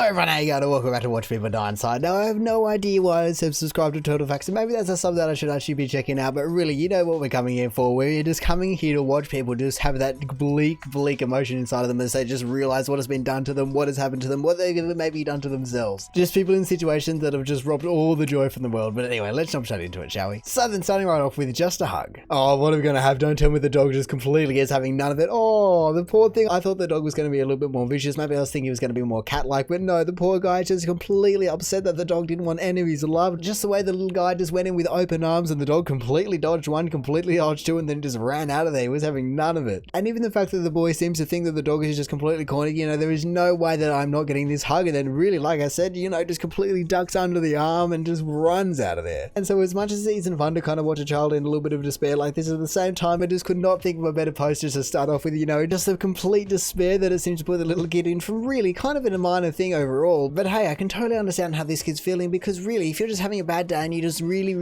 everyone, how you going? Welcome back to Watch People Die Inside. Now, I have no idea why I have subscribed to Total Facts, and maybe that's something that I should actually be checking out, but really, you know what we're coming here for. We're just coming here to watch people just have that bleak emotion inside of them as they just realize what has been done to them, what has happened to them, what they've maybe done to themselves. Just people in situations that have just robbed all the joy from the world. But anyway, let's jump straight into it, shall we? So then, starting right off with just a hug. Oh, what are we going to have? Don't tell me the dog just completely is having none of it. Oh, the poor thing. I thought the dog was going to be a little bit more vicious. Maybe I was thinking he was going to be more cat-like, but no, the poor guy just completely upset that the dog didn't want any of his love. Just the way the little guy just went in with open arms and the dog completely dodged one, completely dodged two, and then just ran out of there. He was having none of it. And even the fact that the boy seems to think that the dog is just completely cornered, you know, there is no way that I'm not getting this hug. And then really, like I said, you know, just completely ducks under the arm and just runs out of there. And so as much as it isn't fun to kind of watch a child in a little bit of despair like this, at the same time, I just could not think of a better poster to start off with, you know, just the complete despair that it seems to put the little kid in from really kind of in a minor thing overall. But hey, I can totally understand how this kid's feeling, because really, if you're just having a bad day and you just really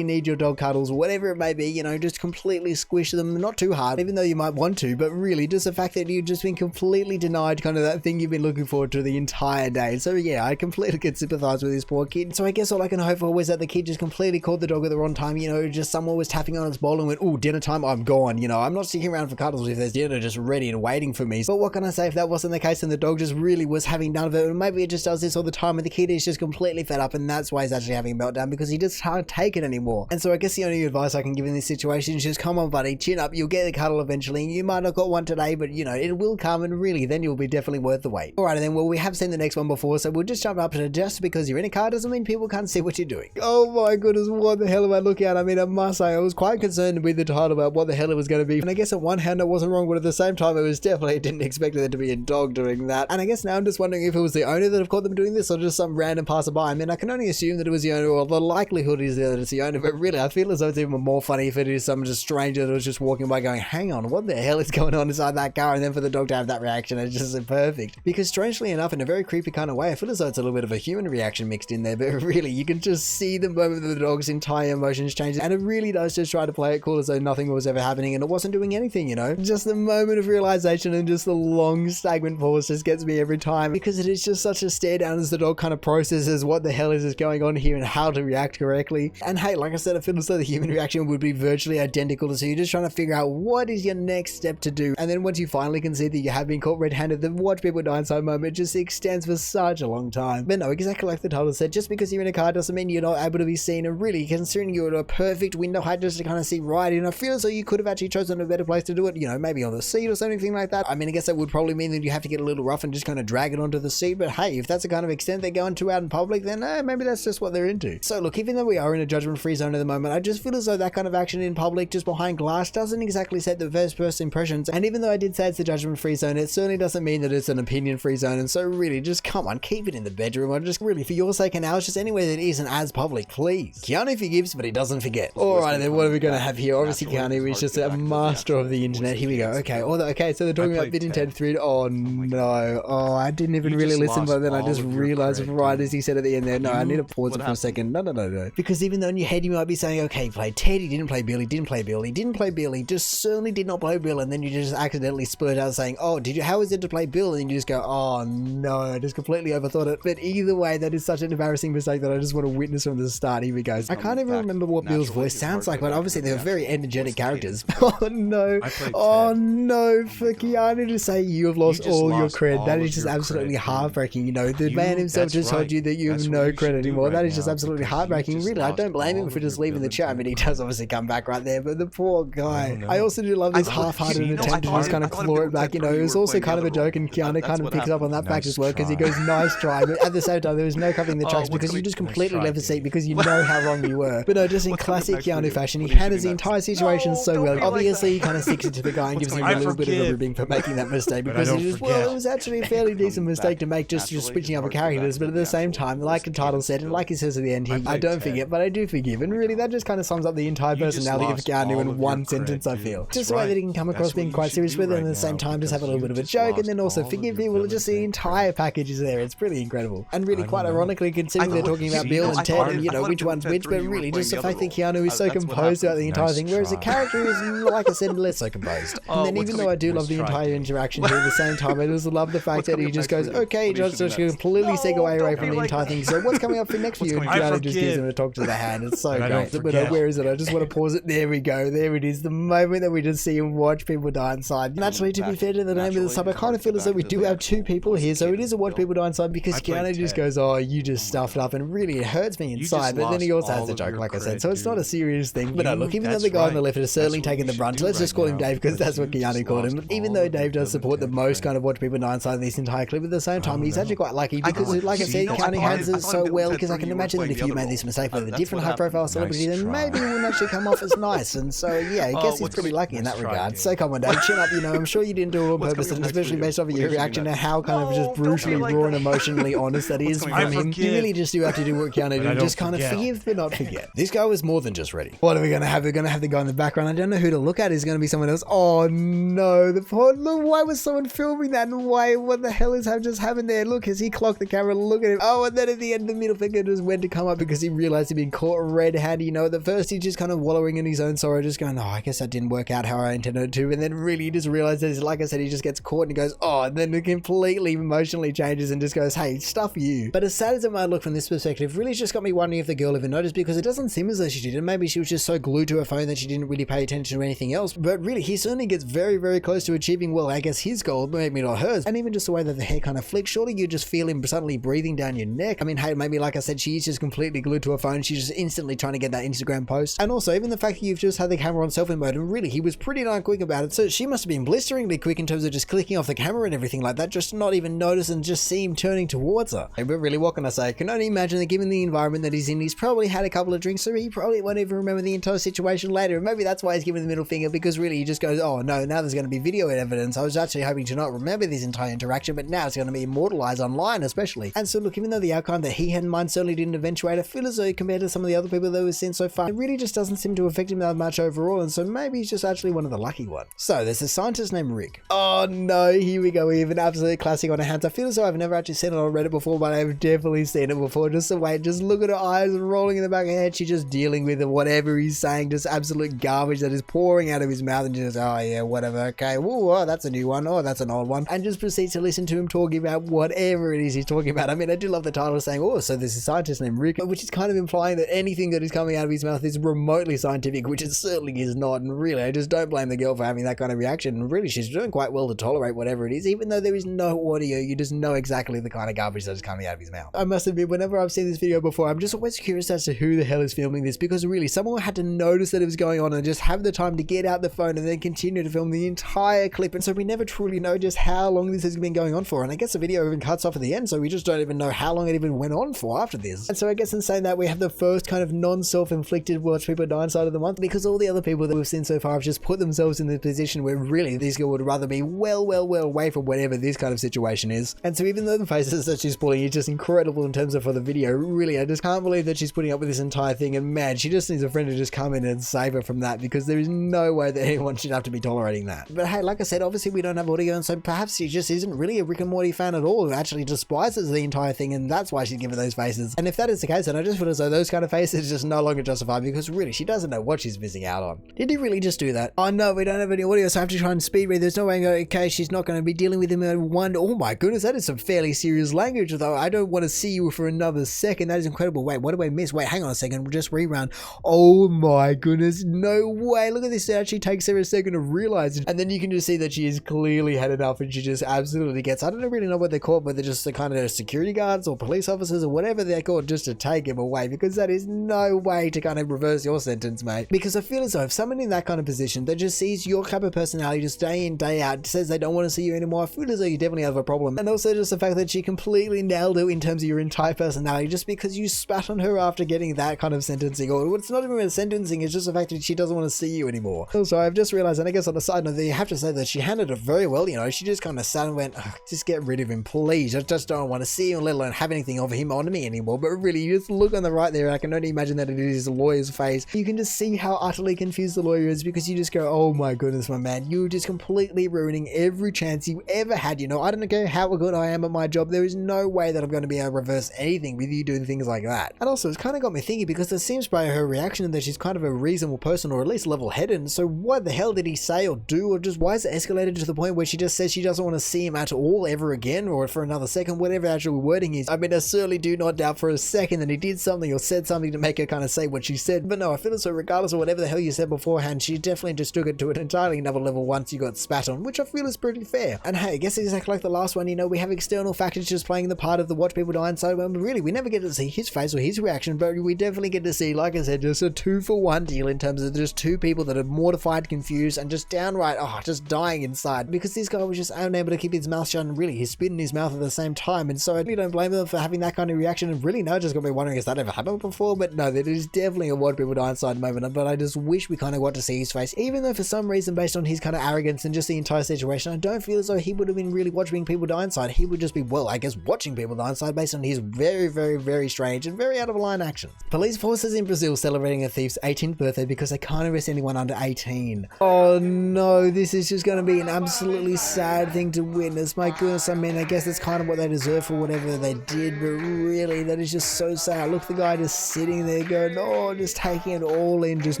need your dog cuddles, whatever it may be, you know, just completely squish them, not too hard, even though you might want to, but really just the fact that you've just been completely denied kind of that thing you've been looking forward to the entire day. So yeah, I completely could sympathize with this poor kid. So I guess all I can hope for was that the kid just completely caught the dog at the wrong time, you know, just someone was tapping on its bowl and went, oh, dinner time, I'm gone, you know, I'm not sticking around for cuddles if there's dinner just ready and waiting for me. But what can I say if that wasn't the case and the dog just really was having none of it? And maybe it just does this all the time and the kid is just completely fed up, and that's why he's actually having a meltdown, because he just can't take it anymore. And so I guess the only advice I can give in this situation is just, come on buddy, chin up, you'll get the cuddle eventually. You might not got one today, but you know, it will come, and really then you'll be definitely worth the wait. Alright then, well, we have seen the next one before, so we'll just jump up to it. Just because you're in a car doesn't mean people can't see what you're doing. Oh my goodness, what the hell am I looking at? I mean, I must say, I was quite concerned with the title about what the hell it was going to be, and I guess on one hand I wasn't wrong, but at the same time I didn't expect there to be a dog doing that. And I guess now I'm just wondering if it was the owner that have caught them doing this, or just some random passerby. I mean, I can only assume that it was the owner, or the likelihood is that it's the owner, but really I feel as though it's even more funny if it is some just stranger that was just walking by going, hang on, what the hell is going on inside that car? And then for the dog to have that reaction, it's just perfect. Because strangely enough, in a very creepy kind of way, I feel as though it's a little bit of a human reaction mixed in there, but really you can just see the moment that the dog's entire emotions change, and it really does just try to play it cool as though nothing was ever happening and it wasn't doing anything, you know. Just the moment of realization and just the long stagnant pause just gets me every time, because it is just such a stare down as the dog kind of processes what the hell is going on here and how to react correctly. And hey, like I said, I feel as though the human reaction would be virtually identical, so you're just trying to figure out what is your next step to do. And then once you finally can see that you have been caught red-handed, the watch people die inside moment just extends for such a long time. But no, exactly like the title said, just because you're in a car doesn't mean you're not able to be seen, and really considering you're at a perfect window height just to kind of see right in, I feel as though you could have actually chosen a better place to do it, you know, maybe on the seat or something like that. I mean, I guess that would probably mean that you have to get a little rough and just kind of drag it onto the seat, but hey, if that's the kind of extent they're going to out in public, then maybe that's just what they're into. So look, even though we are in a judgment-free zone at the moment, I just feel as though that kind of action in public just behind glass doesn't exactly set the first impressions. And even though I did say it's a judgment-free zone, it certainly doesn't mean that it's an opinion-free zone. And so really, just come on, keep it in the bedroom, or just really for your sake and ours, just anywhere that isn't as public, please. Keanu forgives, but he doesn't forget. Alright then, what are we going to have here? Obviously Keanu is just a master of the internet. Here we go. Okay, so they're talking about bit intent 3. Oh no. Oh, I didn't even really listen, but then I just realized right as he said at the end there, no, I need to pause it for a second. No. Because even though in your head you might be saying, okay, he played Ted, he didn't play Bill, he didn't play Bill, he didn't play Bill, he just certainly did not play Bill, and then you just accidentally splurt out saying, oh, how is it to play Bill? And then you just go, oh no, I just completely overthought it. But either way, that is such an embarrassing mistake that I just want to witness from the start. Here we go. I can't even remember what Bill's voice sounds like, but obviously they're very energetic characters. Oh no, for Keanu to say you have lost all your cred, that is just absolutely heartbreaking. You know, the man himself just told you that you have no credit anymore. That is just absolutely heartbreaking. Really, I don't blame him for just leaving the chat. I mean, he does obviously come back right there, but the poor guy. I also do love this half-hearted attempt to just kind of claw it back. You know, it was also kind of a joke, and Keanu kind of picks up on that fact as well, because he goes, nice try, but at the same time, there was no covering the tracks because you just completely left the seat because you know how wrong you were. But no, just in classic Keanu fashion, he handles the entire situation so well. Obviously, he kind of sticks it to the guy and gives him a little bit of a ribbing for making that mistake, because it was actually a fairly decent mistake to make, just switching up the characters. But at the same time, like the title said, and like he says at the end, I don't forget, but I do forgive. And really, that just kind of sums up the entire personality of Keanu in one sentence, I feel. Just the way that he can come across being quite serious with it, and at the same time just have a little bit of a joke, and then also forgive people. Just the entire package is there. It's pretty incredible. And really, quite ironically, considering they're talking about Bill and Ted and, you know, which one's which, but really, just the fact that Keanu is so composed throughout the entire thing, whereas the character is, like I said, less so composed. And then even though I do love the entire interaction here, at the same time, I just love the fact that he just goes, okay, just completely segue away from the entire thing. So what's coming up for next for you? And Keanu just gives him a talk to the hand. It's so great. But where is it? I just want to pause it. There we go. There it is. The moment that we just see him watch people die inside. Naturally, to be fair to the name of the sub, I kind of feel as though we do have two people here. So it is a watch people die inside because Keanu just goes, oh, you just stuffed up, and really it hurts me inside. But then he also has a joke, like I said. So it's not a serious thing. But no, look, even though the guy on the left has certainly taken the brunt, let's just call him Dave because that's what Keanu called him. Even though Dave does support the most kind of watch people die inside in this entire clip, at the same time, he's actually quite lucky because, like I said, Keanu handles it so well because I can imagine that if you made this mistake with a different high-profile celebrity, then maybe it wouldn't actually come off as nice. And so, yeah, I guess he's pretty lucky in that regard. So come on, Dave, chin up. I'm sure you didn't do it on purpose, and especially based off of your reaction to how kind of just brutally raw and emotionally honest that is from him. You really just do have to do what Keanu did and just kind of forgive but not forget. This guy was more than just ready. What are we going to have? We're going to have the guy in the background. I don't know who to look at. Is going to be someone else. Oh no, look, why was someone filming that, and what the hell is just happened there? Look, as he clocked the camera, look at him. Oh, and then at the end, the middle finger just went to come up because he realized he'd been caught red-handed. At the first he's just kind of wallowing in his own sorrow, just going, oh, I guess that didn't work out how I intended to. And then really he just realizes, like I said, he just gets caught and he goes, oh, and then it completely emotionally changes and just goes, hey, stuff you. But as sad as it might look from this perspective, really it's just got me wondering if the girl even noticed, because it doesn't seem as though she did. And maybe she was just so glued to her phone that she didn't really pay attention to anything else. But really, he certainly gets very, very close to achieving, well, I guess his goal, maybe not hers. And even just the way that the hair kind of flicks, surely you just feel him suddenly breathing down your neck. I mean, hey, maybe like I said, she's just completely glued to her phone. She's just instantly trying to get that Instagram post. And also, even the fact that you've just had the camera on selfie mode, and really, he was pretty darn quick about it. So she must have been blisteringly quick in terms of just clicking off the camera and everything like that, just not even notice and just see him turning towards her. But really, what can I say? I can only imagine that given the environment that he's in, he's probably had a couple of drinks, so he probably won't even remember the entire situation later. And maybe that's why he's giving the middle finger, because really he just goes, oh no, now there's going to be video evidence. I was actually hoping to not remember this entire interaction, but now it's going to be immortalized online especially. And so look, even though the outcome that he had in mind certainly didn't eventuate, I feel as though compared to some of the other people that we've seen so far, it really just doesn't seem to affect him that much overall, and so maybe he's just actually one of the lucky ones. So there's a scientist named Rick. Oh no, here we go, we have an absolute classic on our hands. I feel as though I've never actually seen it on Reddit before, but I've definitely seen it before. Just the way, just look at her eyes rolling in the back of her head. She's just dealing with whatever he's saying, just absolute garbage that is pouring out of his mouth, and just, oh yeah, whatever, okay, whoa, oh, that's a new one, oh, that's an old one, and just proceeds to listen to him talking about whatever it is he's talking about. I mean, I do love the title saying, oh, so there's a scientist named Rick, which is kind of implying that anything that is coming out of his mouth is remotely scientific, which it certainly is not. And really, I just don't blame the girl for having that kind of reaction. And really, she's doing quite well to tolerate whatever it is, even though there is no audio. You just know exactly the kind of garbage that is coming out of his mouth. I must admit, whenever I've seen this video before, I'm just always curious as to who the hell is filming this, because really, someone had to notice that it was going on and just have the time to get out the phone and then continue to film the entire clip. And so we never truly know just how long this has been going on for. And I guess the video even cuts off at the end, so we just don't even know how long it even went on for after this. And so I guess in saying that, we have the first kind of non-self-inflicted watch people die inside of the month, because all the other people that we've seen so far have just put themselves in the position where really this girl would rather be well away from whatever this kind of situation is. And so even though the faces that she's pulling is just incredible in terms of for the video, really I just can't believe that she's putting up with this entire thing, and man, she just needs a friend to just come in and save her from that, because there is no way that anyone should have to be tolerating that. But hey, like I said, obviously we don't have audio, and so perhaps she just isn't really a Rick and Morty fan at all, who actually despises the entire thing, and that's why she's giving those faces. And if that is the case, then I just feel as though those kind of faces just no longer justify, because really she doesn't know what she's missing out on. Did he really just do that? Oh no, we don't have any audio, so I have to try and speed read. There's no way I go, okay, she's not going to be dealing with him in one. Oh my goodness, that is some fairly serious language, though. I don't want to see you for another second. That is incredible. Wait, what do I miss? Wait, hang on a second. We'll just rerun. Oh my goodness, no way. Look at this. It actually takes her a second to realize it. And then you can just see that she has clearly had enough, and she just absolutely gets, I don't really know what they're called, but they're just the kind of security guards or police officers or whatever they're called, just to take him away, because that is no way to kind of reverse your sentence, mate. Because I feel as though if someone in that kind of position that just sees your type of personality just day in, day out, says they don't want to see you anymore, I feel as though you definitely have a problem. And also just the fact that she completely nailed it in terms of your entire personality, just because you spat on her after getting that kind of sentencing, or it's not even sentencing, it's just the fact that she doesn't want to see you anymore. Also, I've just realized, and I guess on a side note, that you have to say that she handled it very well. She just kind of sat and went, oh, just get rid of him, please. I just don't want to see him, let alone have anything of him on me anymore. But really, you just look on the right there, and I can only imagine that it is his lawyer's face. You can just see how utterly confused the lawyer is, because you just go, oh my goodness, my man, you're just completely ruining every chance you ever had. I don't care how good I am at my job, there is no way that I'm going to be able to reverse anything with you doing things like that. And also, it's kind of got me thinking, because it seems by her reaction that she's kind of a reasonable person, or at least level-headed. And so what the hell did he say or do, or just why is it escalated to the point where she just says she doesn't want to see him at all ever again, or for another second, whatever the actual wording is. I mean, I certainly do not doubt for a second that he did something or said something to make her kind of say what she said. But no, I feel as though regardless of whatever the hell you said beforehand, she definitely just took it to an entirely another level once you got spat on, which I feel is pretty fair. And hey, I guess exactly like the last one, you know, we have external factors just playing the part of the watch people die inside. Well, really, we never get to see his face or his reaction, but we definitely get to see, like I said, just a 2-for-1 deal in terms of just two people that are mortified, confused, and just downright, just dying inside, because this guy was just unable to keep his mouth shut, and really, he spit in his mouth at the same time. And so I really don't blame him for having that kind of reaction. And really, no, just got me wondering, has that ever happened before? But no, that is definitely a watch people die inside moment. But I just wish we kind of got to see his face, even though for some reason, based on his kind of arrogance and just the entire situation, I don't feel as though he would have been really watching people die inside. He would just be, well, I guess watching people die inside based on his very, very, very strange and very out of line actions. Police forces in Brazil celebrating a thief's 18th birthday because they can't arrest anyone under 18. Oh no, this is just going to be an absolutely sad thing to witness. My goodness, I mean, I guess that's kind of what they deserve for whatever they did, but really, that is just so sad. Look, the guy just sitting there going, oh, just taking it all in, just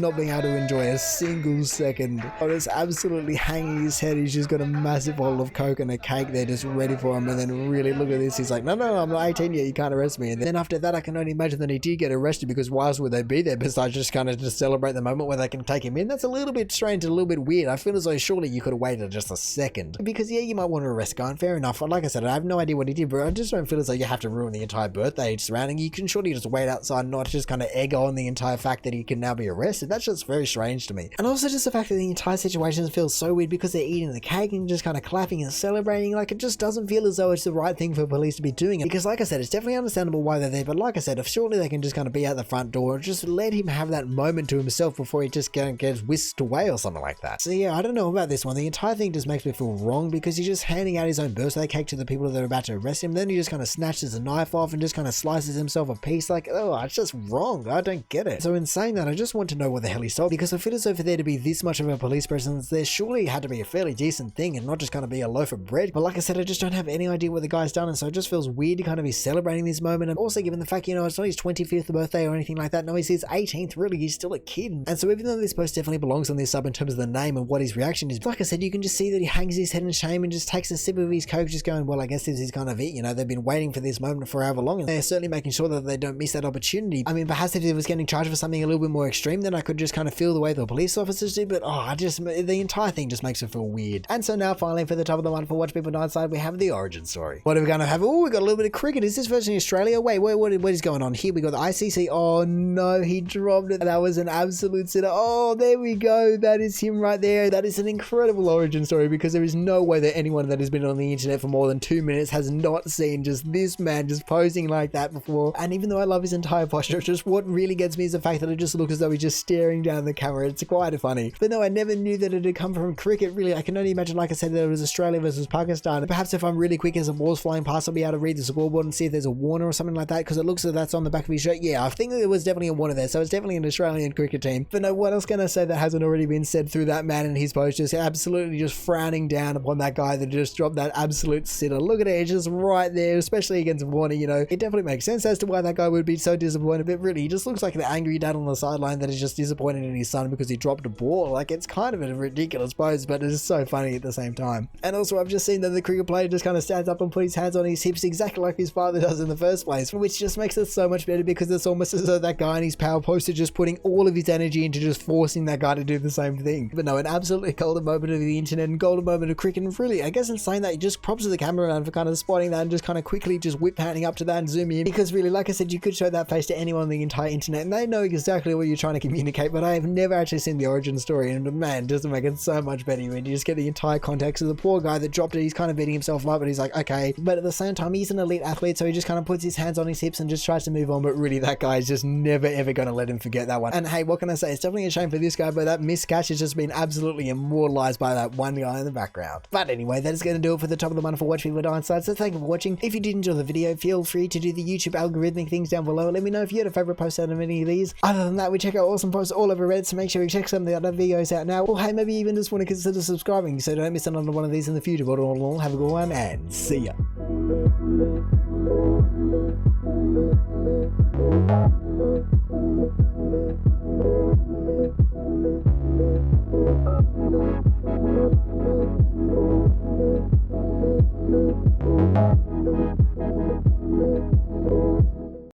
not being able to enjoy a single second. Oh, just absolutely hanging his head. He's just got a massive bottle of Coke and a cake there just ready for him. And then really, look at this. He's like, no, I'm not 18 yet. You can't arrest me. And then after that, I can only imagine that he did get arrested, because why else would they be there besides just kind of just celebrate the moment where they can take him in? That's a little bit strange and a little bit weird. I feel as though surely you could have waited just a second, because yeah, you might want to arrest a guy, and fair enough. Like I said, I have no idea what he did, but I just don't feel as though you have to ruin the entire birthday surrounding. You can surely just wait outside and not just kind of egg on the entire fact that he can now be arrested. That's just very strange to me. And also just the fact that the entire situation feels so weird because they're eating the cake and just kind of clapping and celebrating. Like, it just doesn't feel as though it's the right thing for police to be doing it, because like I said, it's definitely understandable why they're there, but like I said, if surely they can just kind of be at the front door and just let him have that moment to himself before he just gets whisked away or something like that. So yeah, I don't know about this one. The entire thing just makes me feel wrong, because he's just handing out his own birthday cake to the people that are about to arrest him. Then he just kind of snatches a knife off and just kind of slices himself a piece. Like, oh, it's just wrong. I don't get it. So in saying that, I just want to know what the hell he stole, because I feel as though for there to be this much of a police presence, there surely had to be a fairly decent thing and not just kind of be a loaf of bread. But like I said, I just don't have any idea what the guy's done, and so it just feels weird to kind of be celebrating this moment. And also given the fact, you know, it's not his 25th birthday or anything like that. No, it's his 18th. Really, he's still a kid. And so even though this post definitely belongs on this sub in terms of the name and what his reaction is, like I said, you can just see that he hangs his head in shame and just takes a sip of his Coke, just going, well, I guess this is kind of it. You know, they've been waiting for this moment for however long, and they're certainly making sure that they don't miss that opportunity. I mean, perhaps if he was getting charged for something a little bit more extreme, then I could just kind of feel the way the police officers do, but the entire thing just makes it feel weird. And so now finally, for the top of the one for Watch People Die Inside, we have the origin story. What are we going to have? Oh, we got a little bit of cricket. Is this version in Australia? Wait, what is going on here? We got the ICC. Oh no, he dropped it. That was an absolute sitter. Oh, there we go. That is him right there. That is an incredible origin story, because there is no way that anyone that has been on the internet for more than 2 minutes has not seen just this man just posing like that before. And even though I love his entire posture, just what really gets me is the fact that it just looks as though he's just staring down the camera. It's quite funny. But no, I never knew that it had come from cricket. Really, I can only imagine, like I said, that it was Australia versus Pakistan. And perhaps if I'm really quick as a ball's flying past, I'll be able to read the scoreboard and see if there's a Warner or something like that, because it looks as though that's on the back of his shirt. Yeah, I think there was definitely a Warner there, so it's definitely an Australian cricket team. But no, what else can I say that hasn't already been said through that man and his post, just absolutely just frowning down upon that guy that just dropped that absolute sitter. Look at it, it's just right there, especially against Warner. You know, it definitely makes sense as to why that guy would be so disappointed, but really, he just looks like an angry dad on the sideline that is just disappointed in his son because he dropped a ball. Like, it's kind of a ridiculous pose, but it's so funny at the same time. And also, I've just seen that the cricket player just kind of stands up and puts his hands on his hips exactly like his father does in the first place, which just makes it so much better, because it's almost as though that guy in his power post is just putting all of his energy into just forcing that guy to do the same thing. But no, an absolutely golden moment of the internet and golden moment of cricket. And really, I guess in saying that, he just props to the cameraman for kind of spotting that and just kind of quickly just whip handing up to that and zooming in, because really, like I said, you could show that face to anyone on the entire internet and they know exactly what you're trying to communicate. But I have never actually seen the origin story, and man, doesn't make it so much better when you just get the entire context of the poor guy that dropped it. He's kind of beating himself up, and he's like, okay, but at the same time, he's an elite athlete, so he just kind of puts his hands on his hips and just tries to move on. But really, that guy is just never ever going to let him forget that one. And hey, what can I say? It's definitely a shame for this guy, but that missed catch has just been absolutely immortalized by that one guy in the background. But anyway, that is going to do it for the top of the month for Watch People Die Inside. So thank you for watching. If you did enjoy the video, feel free to do the YouTube algorithmic things down below. Let me know if you had a favorite post out of any of these. Other than that, we check out awesome posts all over Reddit, so make sure you check some of the other videos out now. Or hey, maybe even just want to consider subscribing so don't miss another one of these in the future. But all in all, have a good one and see ya.